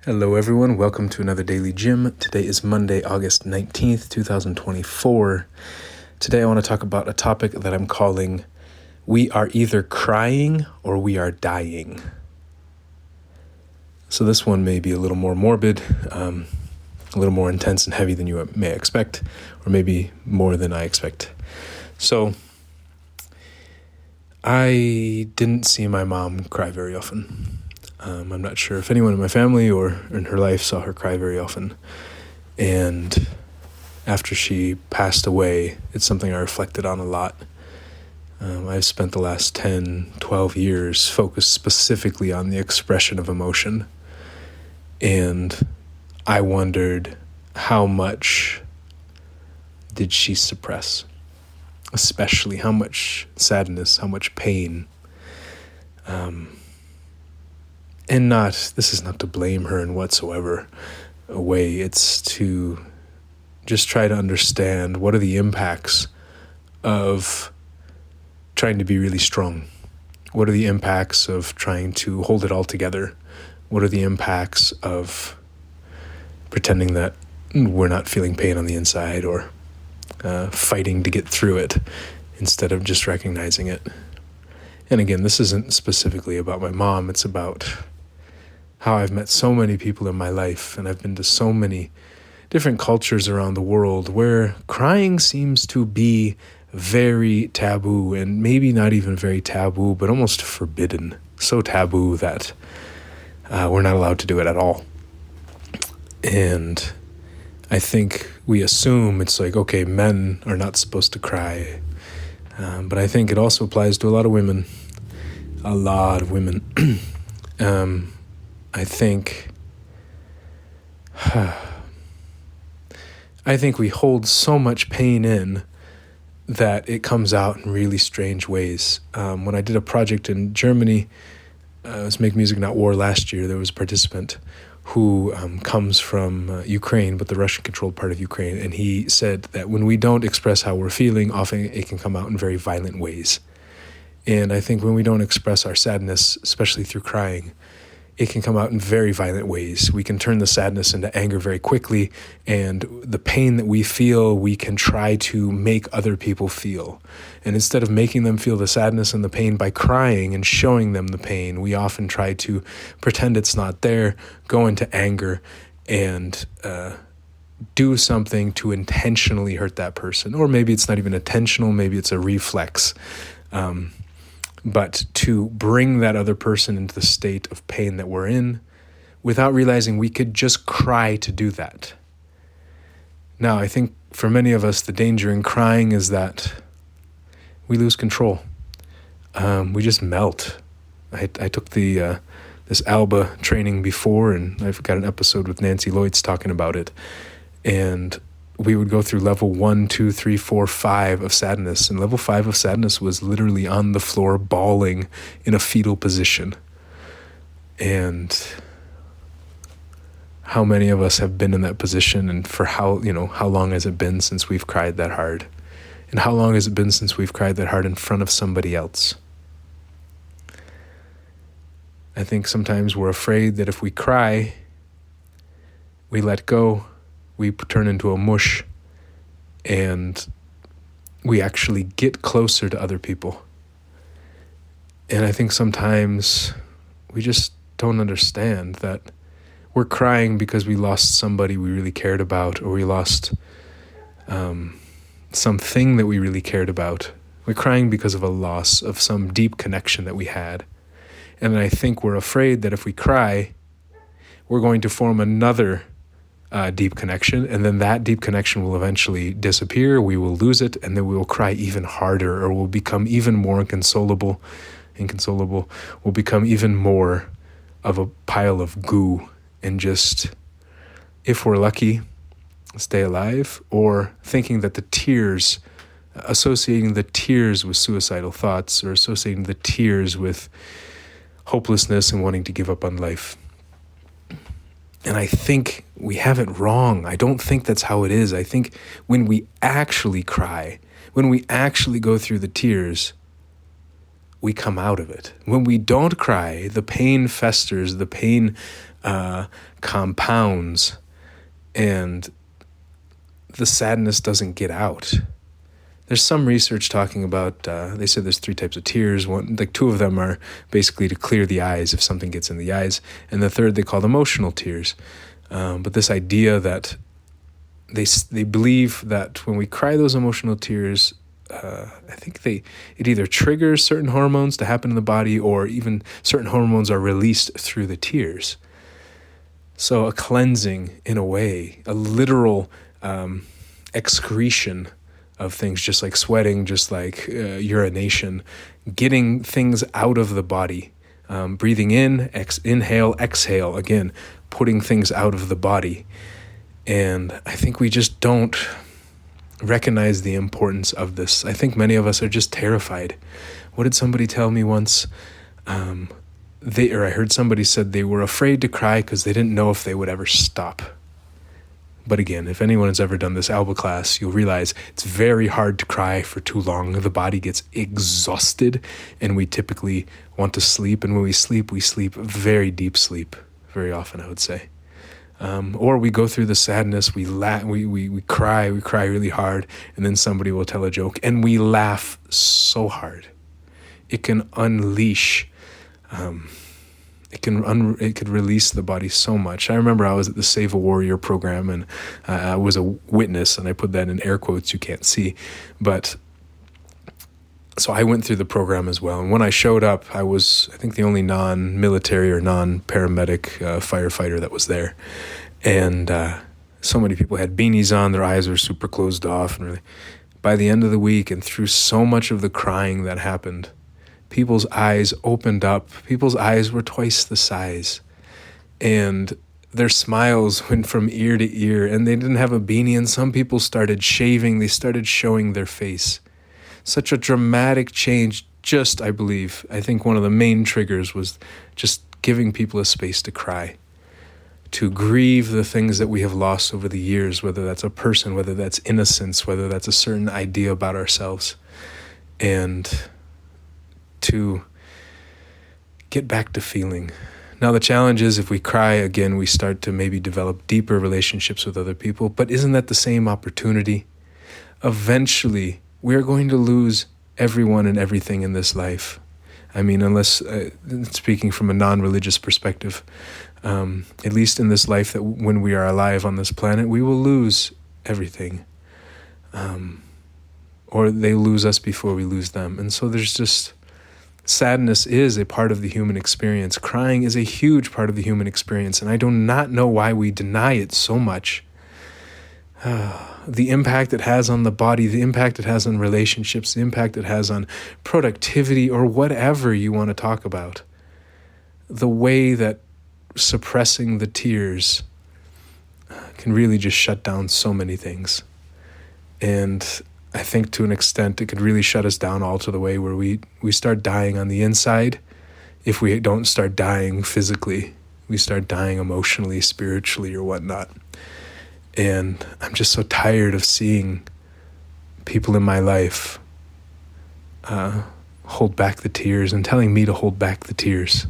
Hello everyone, welcome to another Daily Gym. Today is Monday, August 19th, 2024. Today I want to talk about a topic that I'm calling, we are either crying or we are dying. So this one may be a little more morbid, a little more intense and heavy than you may expect, or maybe more than I expect. So I didn't see my mom cry very often. I'm not sure if anyone in my family or in her life saw her cry very often. And after she passed away, it's something I reflected on a lot. I've spent the last 10, 12 years focused specifically on the expression of emotion. And I wondered, how much did she suppress? Especially how much sadness, how much pain. And this is not to blame her in whatsoever a way. It's to just try to understand what are the impacts of trying to be really strong. What are the impacts of trying to hold it all together? What are the impacts of pretending that we're not feeling pain on the inside or fighting to get through it instead of just recognizing it? And again, this isn't specifically about my mom. It's about how I've met so many people in my life, and I've been to so many different cultures around the world where crying seems to be very taboo, and maybe not even very taboo, but almost forbidden. So taboo that we're not allowed to do it at all. And I think we assume it's like, okay, men are not supposed to cry. But I think it also applies to a lot of women. A lot of women. I think we hold so much pain in that it comes out in really strange ways. When I did a project in Germany, it was Make Music Not War last year, there was a participant who comes from Ukraine, but the Russian-controlled part of Ukraine, and he said that when we don't express how we're feeling, often it can come out in very violent ways. And I think when we don't express our sadness, especially through crying, it can come out in very violent ways. We can turn the sadness into anger very quickly, and the pain that we feel, we can try to make other people feel. And instead of making them feel the sadness and the pain by crying and showing them the pain, we often try to pretend it's not there, go into anger, and do something to intentionally hurt that person. Or maybe it's not even intentional, maybe it's a reflex. But to bring that other person into the state of pain that we're in without realizing we could just cry to do that. Now, I think for many of us, the danger in crying is that we lose control. We just melt. I took this ALBA training before, and I've got an episode with Nancy Lloyds talking about it. And we would go through level 1, 2, 3, 4, 5 of sadness. And level 5 of sadness was literally on the floor bawling in a fetal position. And how many of us have been in that position, and for how long has it been since we've cried that hard? And how long has it been since we've cried that hard in front of somebody else? I think sometimes we're afraid that if we cry, we let go, we turn into a mush, and we actually get closer to other people. And I think sometimes we just don't understand that we're crying because we lost somebody we really cared about, or we lost something that we really cared about. We're crying because of a loss of some deep connection that we had. And I think we're afraid that if we cry, we're going to form another deep connection, and then that deep connection will eventually disappear. We will lose it, and then we will cry even harder, or we'll become even more inconsolable. We'll become even more of a pile of goo, and just, if we're lucky, stay alive, or thinking that the tears, associating the tears with suicidal thoughts, or associating the tears with hopelessness and wanting to give up on life. And I think we have it wrong. I don't think that's how it is. I think when we actually cry, when we actually go through the tears, we come out of it. When we don't cry, the pain festers, the pain compounds, and the sadness doesn't get out. There's some research talking about, they said there's 3 types of tears. One, like 2 of them are basically to clear the eyes if something gets in the eyes. And the third they call emotional tears. But this idea that they believe that when we cry those emotional tears, I think it either triggers certain hormones to happen in the body, or even certain hormones are released through the tears. So a cleansing, in a way, a literal excretion of things, just like sweating, just like urination, getting things out of the body, breathing in, inhale, exhale, again, putting things out of the body. And I think we just don't recognize the importance of this. I think many of us are just terrified. What did somebody tell me once? I heard somebody said they were afraid to cry because they didn't know if they would ever stop. But again, if anyone has ever done this ALBA class, you'll realize it's very hard to cry for too long. The body gets exhausted, and we typically want to sleep. And when we sleep very deep sleep, very often, I would say. Or we go through the sadness, we cry really hard, and then somebody will tell a joke, and we laugh so hard. It can unleash, it could release the body so much. I remember I was at the Save a Warrior program, and I was a witness, and I put that in air quotes you can't see, but so I went through the program as well. And when I showed up, I was, I think, the only non-military or non-paramedic firefighter that was there. And so many people had beanies on, their eyes were super closed off. And really, by the end of the week, and through so much of the crying that happened, people's eyes opened up. People's eyes were twice the size. And their smiles went from ear to ear, and they didn't have a beanie. And some people started shaving. They started showing their face. Such a dramatic change, I think one of the main triggers was just giving people a space to cry, to grieve the things that we have lost over the years, whether that's a person, whether that's innocence, whether that's a certain idea about ourselves, and to get back to feeling. Now, the challenge is if we cry again, we start to maybe develop deeper relationships with other people, but isn't that the same opportunity? Eventually, we're going to lose everyone and everything in this life. I mean, unless, speaking from a non-religious perspective, at least in this life, that when we are alive on this planet, we will lose everything. Or they lose us before we lose them. And so there's just, sadness is a part of the human experience. Crying is a huge part of the human experience. And I do not know why we deny it so much. The impact it has on the body, the impact it has on relationships, the impact it has on productivity, or whatever you want to talk about. The way that suppressing the tears can really just shut down so many things. And I think to an extent it could really shut us down all to the way where we start dying on the inside. If we don't start dying physically, we start dying emotionally, spiritually, or whatnot. And I'm just so tired of seeing people in my life hold back the tears and telling me to hold back the tears.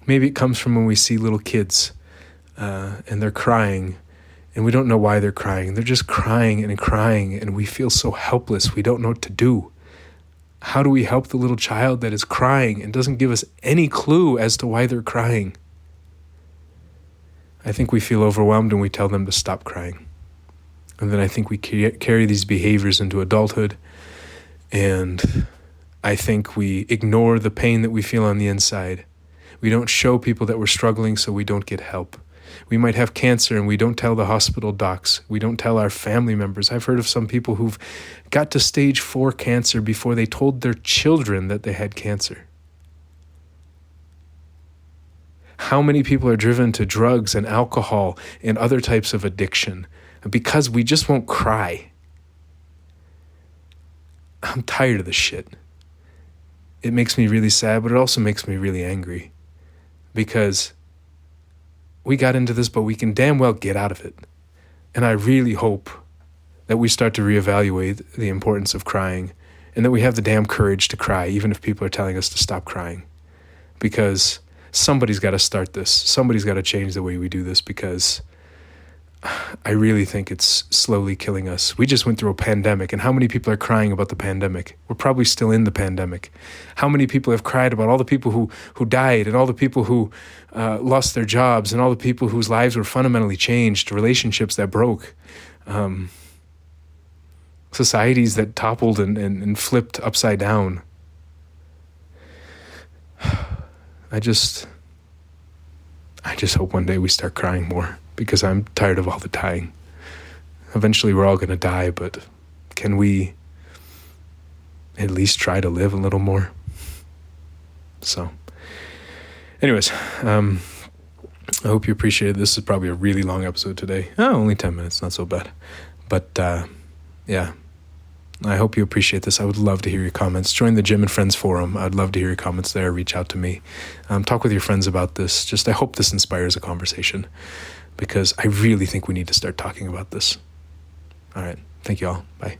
Maybe it comes from when we see little kids and they're crying, and we don't know why they're crying. They're just crying, and we feel so helpless. We don't know what to do. How do we help the little child that is crying and doesn't give us any clue as to why they're crying? I think we feel overwhelmed and we tell them to stop crying. And then I think we carry these behaviors into adulthood, and I think we ignore the pain that we feel on the inside. We don't show people that we're struggling, so we don't get help. We might have cancer and we don't tell the hospital docs. We don't tell our family members. I've heard of some people who've got to stage 4 cancer before they told their children that they had cancer. How many people are driven to drugs and alcohol and other types of addiction because we just won't cry? I'm tired of this shit. It makes me really sad, but it also makes me really angry, because we got into this, but we can damn well get out of it. And I really hope that we start to reevaluate the importance of crying, and that we have the damn courage to cry, even if people are telling us to stop crying. Because somebody's got to start this. Somebody's got to change the way we do this, because I really think it's slowly killing us. We just went through a pandemic, and how many people are crying about the pandemic? We're probably still in the pandemic. How many people have cried about all the people who died, and all the people who lost their jobs, and all the people whose lives were fundamentally changed, relationships that broke, societies that toppled and flipped upside down. I just hope one day we start crying more, because I'm tired of all the dying. Eventually we're all going to die, but can we at least try to live a little more? So anyways, I hope you appreciated this. Is probably a really long episode today. Only 10 minutes, not so bad. But yeah, I hope you appreciate this. I would love to hear your comments. Join the Jim and Friends forum. I'd love to hear your comments there. Reach out to me. Talk with your friends about this. I hope this inspires a conversation, because I really think we need to start talking about this. All right. Thank you all. Bye.